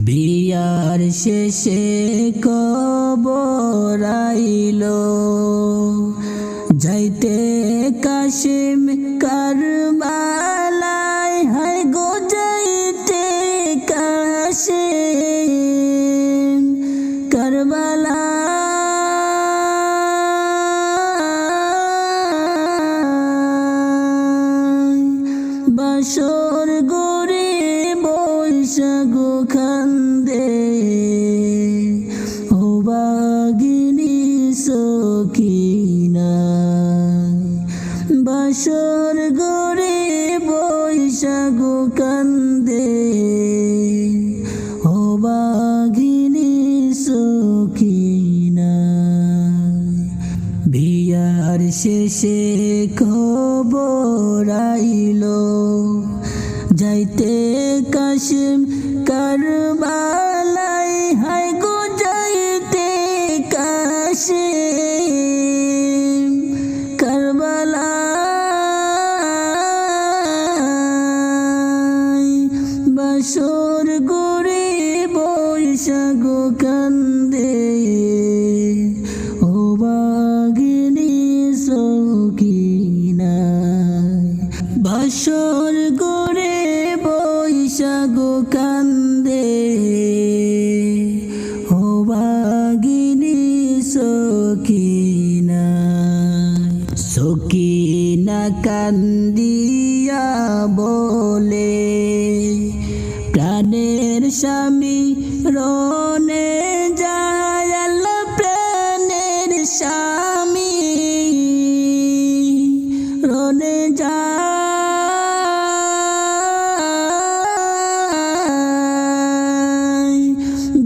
বিয়ার শেষে কবর আইলো, যাইতে কাশিম কারবালায়, হায় গো যাইতে কাশিম কারবালায়। বাসর গরে বৈশাখ খান্দে, ও বাগিনী সখিনা। বাসর গরে বৈশাখ কান্দে, ও বাগিনী সখিনা। বিয়ার শেষে খবর আইলো, যাইতে কাশিম কারবালায়, হায় গো যাইতে কাশিম কারবালায়। বাসর গরে বৈশাখ কান্দে, ও বাগিনী সখিনা। বাসর গরে বৈশাখ কান্দে, ও বাগিনী সখিনা। সখিনা কান্দিয়া বলে, প্রাণের স্বামী রনে যায়, আল্লাহ প্রাণের স্বামী রনে যায়।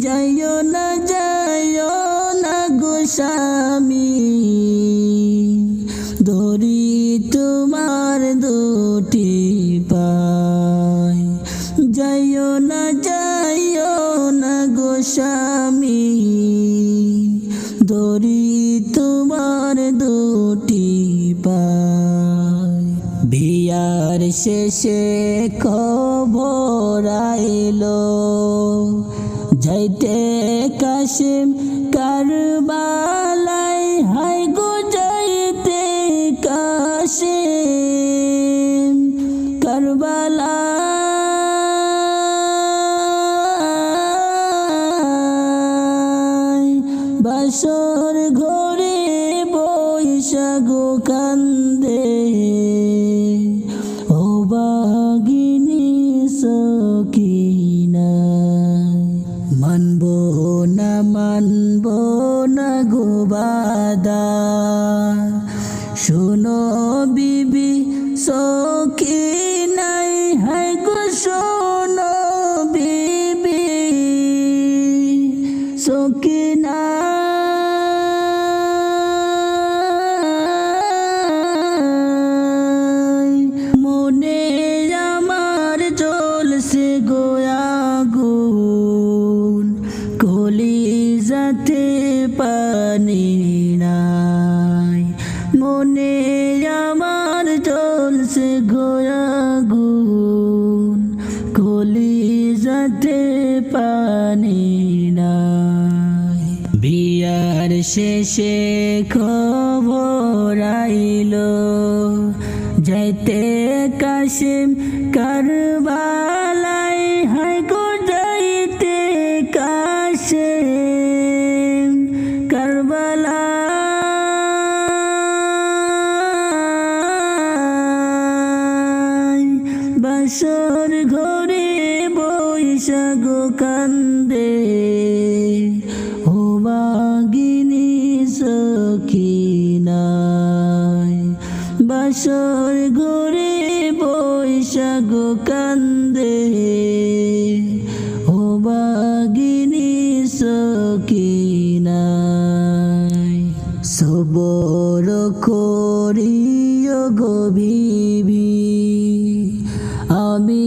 যাইও না গো স্বামী, ধরি তোমার দুটি পায়। যাইও না গো স্বামী, ধরি তোমার দুটি পায়। বিয়ার শেষে খবর আইলো, যাইতে কাশিম কারবালায়, হায় গো যাইতে কাশিম কারবালায়। বাসর ঘরে বৈশাখ কান্দে, ও বাগিনী সখিনা। মানব না গো বাদা, শোনো বিবি সখিনাই, হায় গো শোনো বিবি সখিনা। মনে আমার জ্বলছে গো আগুন, কলিজাতে পানি নাই। মনে আমার জ্বলছে গো আগুন, কলিজাতে পানি নাই। বিয়ার শেষে খবর আইলো, যাইতে কাশিম কারবালায়, হায় গো যাইতে কাশিম কারবালায়। বাসর ঘরে বৈশাখ কান্দে, ও বাগিনী সখিনা। বাসর ঘরে বৈশাখ কান্দে, ও বাগিনী সখিনা। সবর করিও গো বিবি, আমি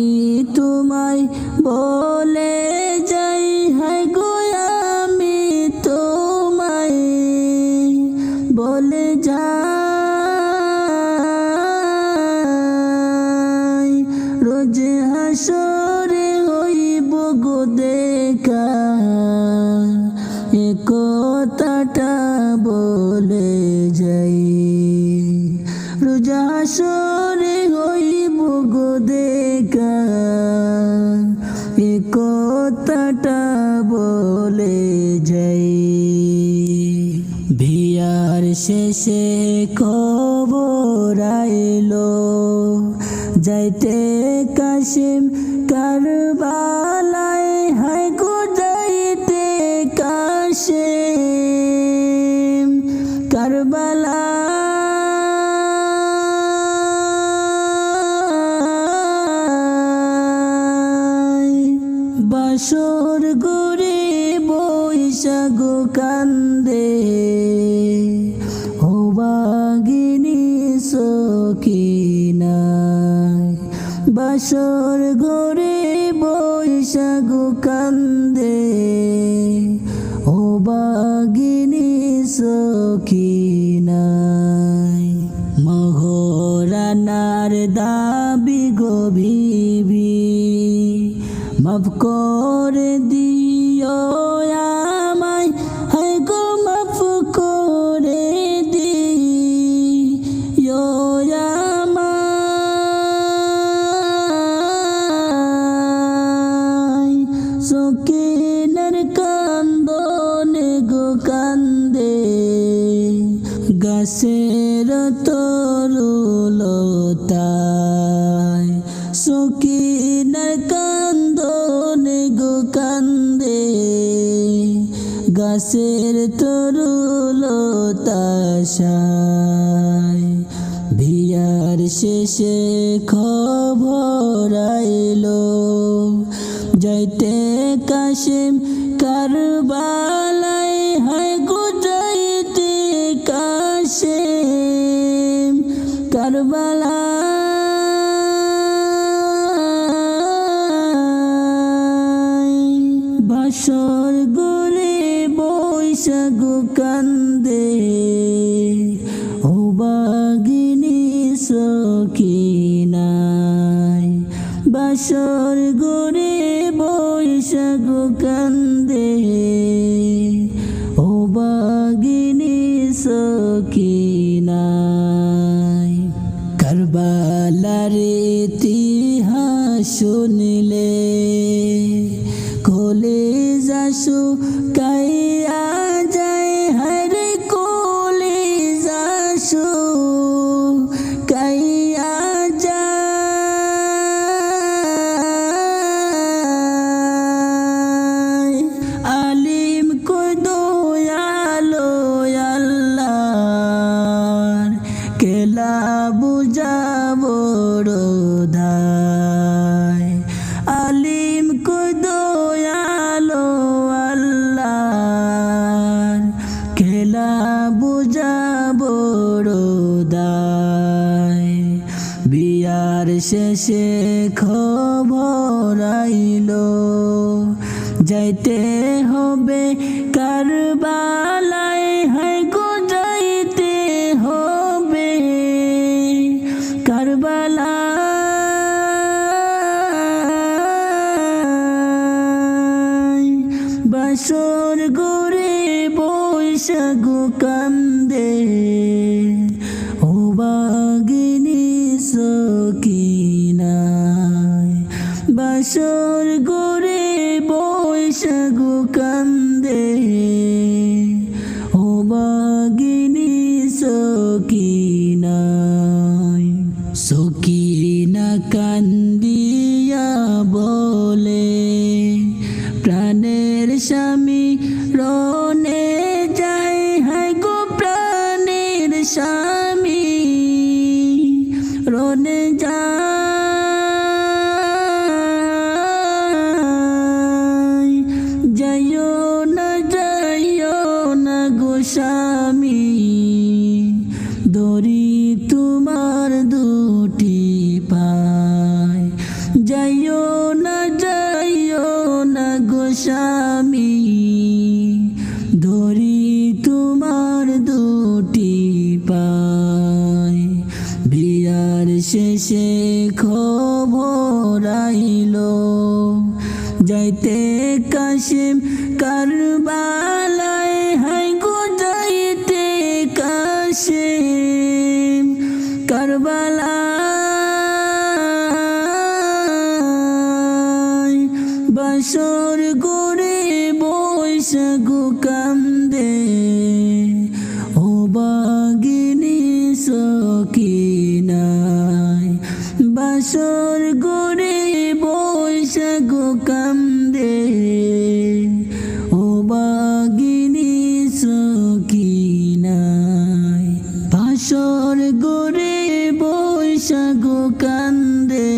তোমায় বলে যাই, হায় গো আমি তোমায় বলে যাই। হাসরে হইব গো দেখা, এ কথাটা বলে যাই। বিয়ার শেষে খবর আইলো, যাইতে কাশিম কারবালায়, হায় গো যাইতে কাশিম কারবালায়। বাসর ঘরে বৈশাখ কান্দে, ও বাগিনী সখিনা। বাসর ঘরে বৈশাখ কান্দে, ও বাগিনী সখিনা। মহরানার দাবি গো বিবি, মাফ করে দিও আমায়, হায় গো মাফ করে দিও আমায়। সখিনার কান্দনে গো কান্দে, গাছের তরুলতায়। সখিনার কান্দনে গো কান্দে, গাছের তরুলতায়। বিয়ার শেষে খবর আইলো, যাইতে কাশিম কারবালায়, হায় গো যাইতে কাশিম কারবালায়। বাসর ঘরে বৈশাখ কান্দে, ও বাগিনী সখিনায়। বাসর ঘরে বৈশাখ কান্দে, ও বাগিনী সখিনায়। কারবালার ইতিহাস শুনিলে, কলিজা শুকাইয়া যায়, হায়রে কলিজা শুকাইয়া যায়। আলিম কই দয়ালো আল্লাহর, কেলা বুঝাবো রোধায়। আলিম কই দয়ালো আল্লাহর, কেলা বুঝাবো রোধায়। বিয়ার শেষে খবর আইলো, যাইতে হবে কারবালায়, হায় গো যাইতে হবে কারবালায়। বাসর ঘরে বৈশাখ কান্দে, ও বাগিনী সখিনায়। বাসর ঘরে বৈশাখ কান্দে, ও বাগিনী সখিনায়। সখিনা কান্দিয়া বলে, প্রাণের স্বামী রনে যায়, হায় গো প্রাণের স্বামী রনে যায়। যাইও না গো স্বামী, দড়ি তোমার দুটি পায়। যাইও না গো স্বামী, দড়ি তোমার দুটি পায়। বিয়ার শেষে খবর আইলো, যাইতে কাশিম কারবালায়, হায় গো যাইতে কাশিম কারবালায়। গোরে বৈশাখ কান্দে ও বাগিনী সখিনায় বাসর গোরে বৈশাখ কান্দে ও বাগিনী সখিনায় বাসর গোরে বৈশাখ কান্দে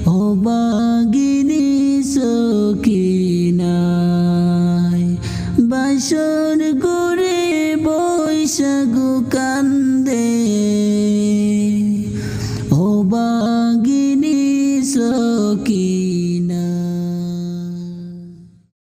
ও বাগিনী সখিনায় বাসর